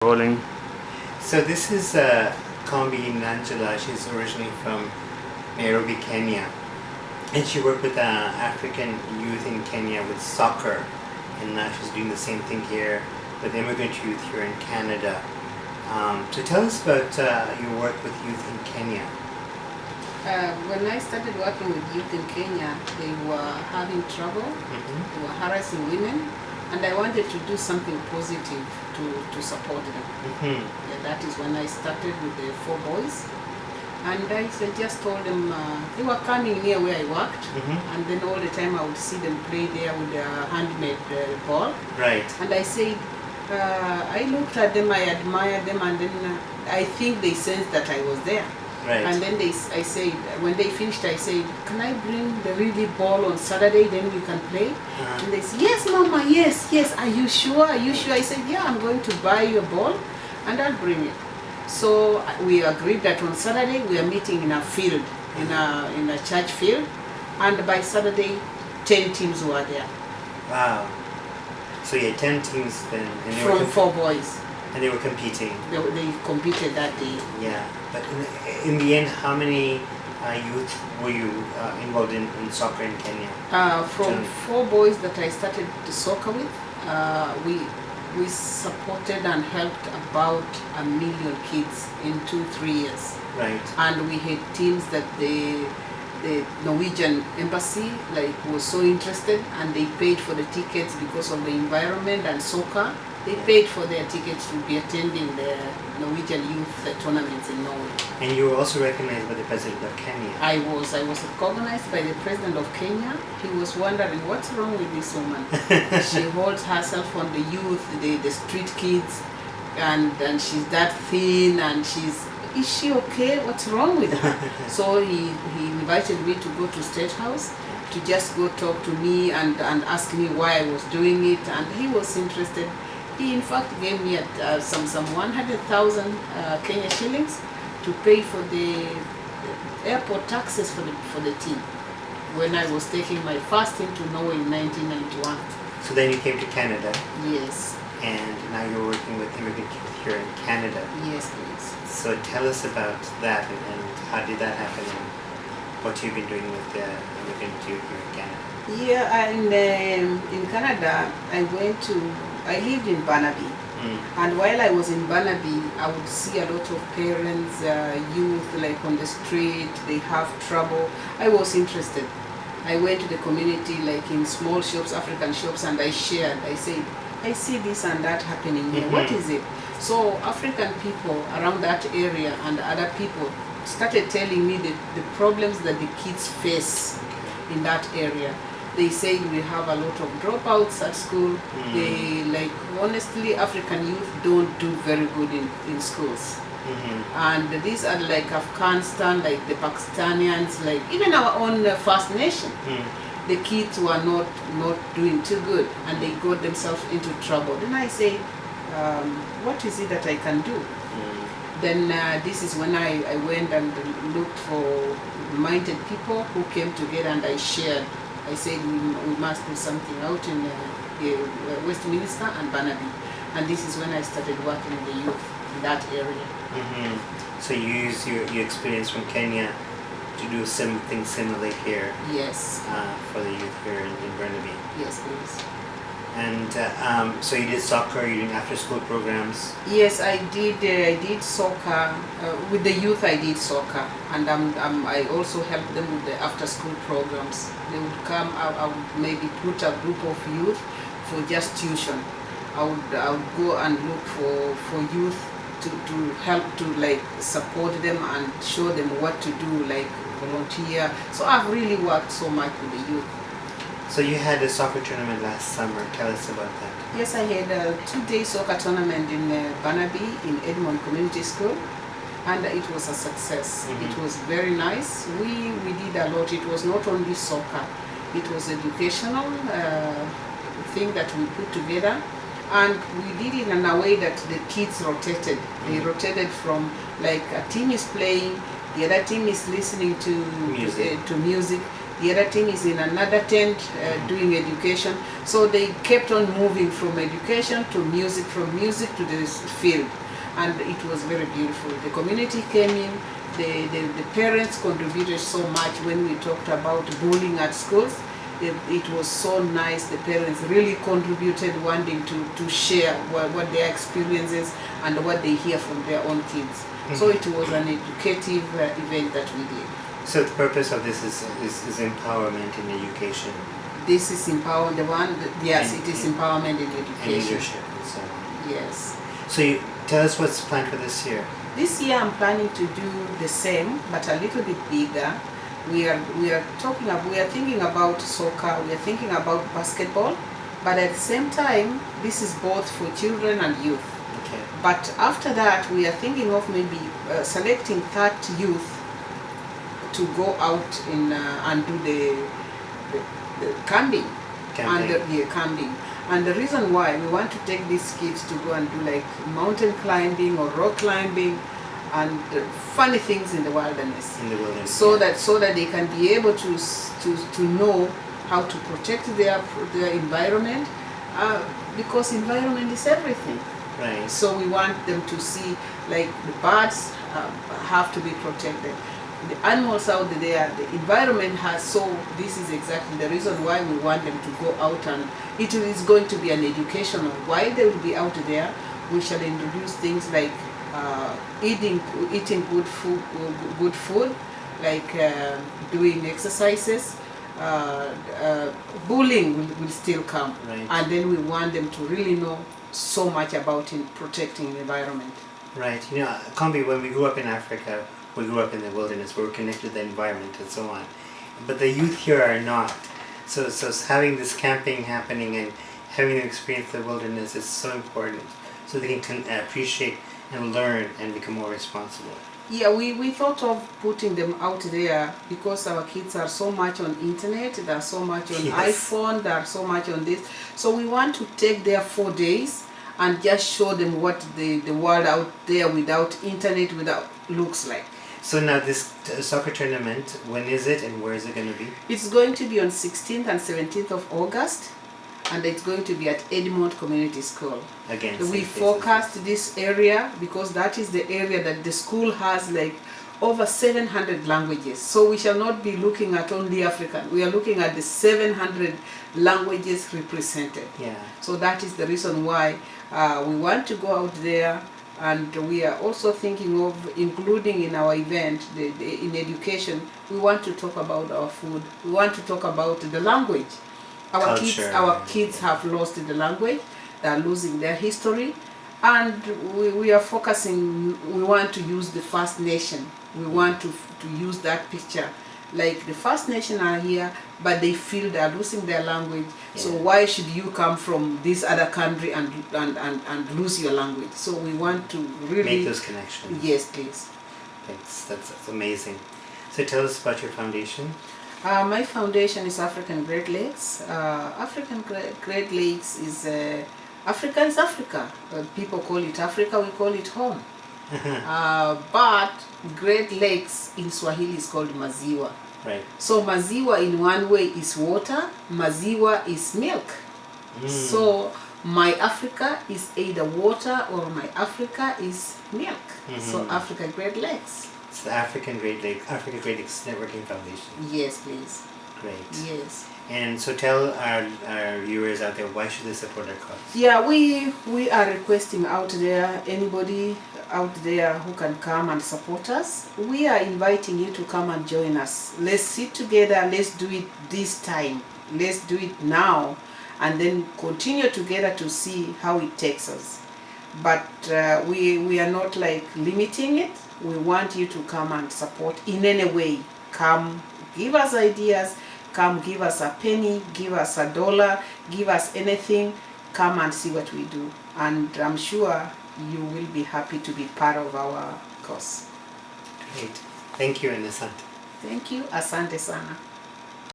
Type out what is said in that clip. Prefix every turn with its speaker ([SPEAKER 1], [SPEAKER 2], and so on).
[SPEAKER 1] Rolling.
[SPEAKER 2] So this is Kombi Nanjala. She's originally from Nairobi, Kenya, and she worked with African youth in Kenya with soccer, and now she's doing the same thing here with immigrant youth here in Canada. So tell us about your work with youth in Kenya.
[SPEAKER 3] When I started working with youth in Kenya, they were having trouble, they were harassing women, and I wanted to do something positive to support them. Yeah, that is when I started with the 4 boys. And I just told them, they were coming near where I worked, and then all the time I would see them play there with a handmade ball.
[SPEAKER 2] Right.
[SPEAKER 3] And I said, I looked at them, I admired them, and then I think they sensed that I was there.
[SPEAKER 2] Right.
[SPEAKER 3] And then I said, when they finished, I said, can I bring the really ball on Saturday, then we can play? And they said, yes, Mama, yes, are you sure? Are you sure? I said, yeah, I'm going to buy you a ball and I'll bring it. So we agreed that on Saturday we are meeting in a field, in a church field, and by Saturday 10 teams were there.
[SPEAKER 2] Wow. So you had 10 teams then, and they
[SPEAKER 3] from 4 boys.
[SPEAKER 2] And they were competing.
[SPEAKER 3] They competed that day.
[SPEAKER 2] Yeah, but in the end, how many youth were you involved in soccer in Kenya?
[SPEAKER 3] From 4 boys that I started the soccer with, we supported and helped about 1 million kids in 2-3 years.
[SPEAKER 2] Right.
[SPEAKER 3] And we had teams that the Norwegian embassy was so interested, and they paid for the tickets because of the environment and soccer. They paid for their tickets to be attending the Norwegian youth tournaments in Norway.
[SPEAKER 2] And you were also recognized by the president of Kenya.
[SPEAKER 3] I was recognized by the president of Kenya. He was wondering, what's wrong with this woman? She holds herself on the youth, the street kids, and she's that thin, and is she okay? What's wrong with her? So he invited me to go to State House to just go talk to me and ask me why I was doing it, and he was interested. He in fact gave me some 100,000 Kenya shillings to pay for the airport taxes for the team when I was taking my first team to Norway in 1991.
[SPEAKER 2] So then you came to Canada.
[SPEAKER 3] Yes.
[SPEAKER 2] And now you're working with immigrant youth here in Canada.
[SPEAKER 3] Yes, please.
[SPEAKER 2] So tell us about that and how did that happen and what you've been doing with the immigrant youth here in Canada.
[SPEAKER 3] Yeah, in Canada, I lived in Burnaby. And while I was in Burnaby, I would see a lot of parents, youth on the street, they have trouble. I was interested. I went to the community in small shops, African shops, and I shared. I said, I see this and that happening here. What is it? So African people around that area and other people started telling me the problems that the kids face in that area. They said we have a lot of dropouts at school. They honestly, African youth don't do very good in schools. And these are Afghanistan, the Pakistanians, even our own First Nation. The kids were not doing too good, and they got themselves into trouble. Then I said, what is it that I can do? Then this is when I went and looked for minded people who came together, and I shared. I said we must do something out in Westminster and Burnaby, and this is when I started working with the youth in that area.
[SPEAKER 2] So you use your experience from Kenya to do something similar here.
[SPEAKER 3] Yes.
[SPEAKER 2] For the youth here in Burnaby.
[SPEAKER 3] Yes, please.
[SPEAKER 2] And so you did soccer, you did after-school programs?
[SPEAKER 3] Yes, I did soccer. With the youth I did soccer, and I also helped them with the after-school programs. They would come, I would maybe put a group of youth for just tuition. I would go and look for youth to help to support them and show them what to do, volunteer. So I've really worked so much with the youth.
[SPEAKER 2] So you had a soccer tournament last summer. Tell us about that.
[SPEAKER 3] Yes, I had a 2-day soccer tournament in Burnaby in Edmond Community School, and it was a success. It was very nice. We did a lot. It was not only soccer. It was educational thing that we put together, and we did it in a way that the kids rotated. They rotated from a team is playing, the other team is listening to music. the other team is in another tent doing education. So they kept on moving from education to music, from music to this field, and it was very beautiful. The community came in, the parents contributed so much when we talked about bullying at schools. It was so nice. The parents really contributed, wanting to share what their experiences and what they hear from their own kids. So it was an educative event that we did.
[SPEAKER 2] So the purpose of this is empowerment in education.
[SPEAKER 3] This is empower the one. Yes,
[SPEAKER 2] And-
[SPEAKER 3] it is empowerment in
[SPEAKER 2] And
[SPEAKER 3] education.
[SPEAKER 2] leadership and so on.
[SPEAKER 3] Yes.
[SPEAKER 2] So you tell us what's planned for this year.
[SPEAKER 3] This year I'm planning to do the same, but a little bit bigger. We are thinking about soccer. We are thinking about basketball, but at the same time, this is both for children and youth.
[SPEAKER 2] Okay.
[SPEAKER 3] But after that, we are thinking of maybe selecting 30 youth to go out and do the camping.
[SPEAKER 2] Camping.
[SPEAKER 3] Camping. And the reason why we want to take these kids to go and do like mountain climbing or rock climbing and funny things in the wilderness,
[SPEAKER 2] In the wilderness.
[SPEAKER 3] so that they can be able to know how to protect their environment, because environment is everything.
[SPEAKER 2] Right.
[SPEAKER 3] So we want them to see, like, the birds have to be protected, the animals out there, the environment has. So this is exactly the reason why we want them to go out, and it is going to be an education on why they will be out there. We shall introduce things like eating good food, like doing exercises. Bullying will still come,
[SPEAKER 2] Right.
[SPEAKER 3] and then we want them to really know so much about protecting the environment.
[SPEAKER 2] Right. You know, Kombi, when we grew up in Africa, we grew up in the wilderness, we were connected to the environment and so on. But the youth here are not. So having this camping happening and having them experience the wilderness is so important, so they can appreciate and learn and become more responsible.
[SPEAKER 3] Yeah, we thought of putting them out there because our kids are so much on internet, they're so much on
[SPEAKER 2] Yes.
[SPEAKER 3] iPhone, they're so much on this. So we want to take their 4 days and just show them what the world out there without internet looks like.
[SPEAKER 2] So now this soccer tournament, when is it and where is it going to be?
[SPEAKER 3] It's going to be on 16th and 17th of August, and it's going to be at Edmond Community School.
[SPEAKER 2] Again,
[SPEAKER 3] We
[SPEAKER 2] same place as
[SPEAKER 3] forecast this area because that is the area that the school has like over 700 languages. So we shall not be looking at only African. We are looking at the 700 languages represented.
[SPEAKER 2] Yeah.
[SPEAKER 3] So that is the reason why we want to go out there, and we are also thinking of including in our event, in education, we want to talk about our food. We want to talk about the language.
[SPEAKER 2] Culture.
[SPEAKER 3] Our kids have lost the language. They are losing their history, and we are focusing. We want to use the First Nation. We want to use that picture. Like the First Nation are here, but they feel they are losing their language. So
[SPEAKER 2] Yeah.
[SPEAKER 3] why should you come from this other country and lose your language? So we want to really
[SPEAKER 2] Make those connections.
[SPEAKER 3] Yes, please.
[SPEAKER 2] That's amazing. So tell us about your foundation.
[SPEAKER 3] My foundation is African Great Lakes. African Great Lakes is Africa is Africa. People call it Africa, we call it home. But Great Lakes in Swahili is called Maziwa.
[SPEAKER 2] Right.
[SPEAKER 3] So Maziwa in one way is water, Maziwa is milk. So my Africa is either water or my Africa is milk. So Africa Great Lakes.
[SPEAKER 2] It's the Africa Great Lakes Networking Foundation.
[SPEAKER 3] Yes, please.
[SPEAKER 2] Great.
[SPEAKER 3] Yes.
[SPEAKER 2] And so tell our viewers out there, why should they support our cause?
[SPEAKER 3] Yeah, we are requesting out there, anybody out there who can come and support us. We are inviting you to come and join us. Let's sit together, let's do it this time. Let's do it now, and then continue together to see how it takes us. But we are not like limiting it. We want you to come and support in any way. Come, give us ideas. Come, give us a penny, give us $1, give us anything. Come and see what we do. And I'm sure you will be happy to be part of our cause.
[SPEAKER 2] Great. Thank you, and asante.
[SPEAKER 3] Thank you. Asante sana.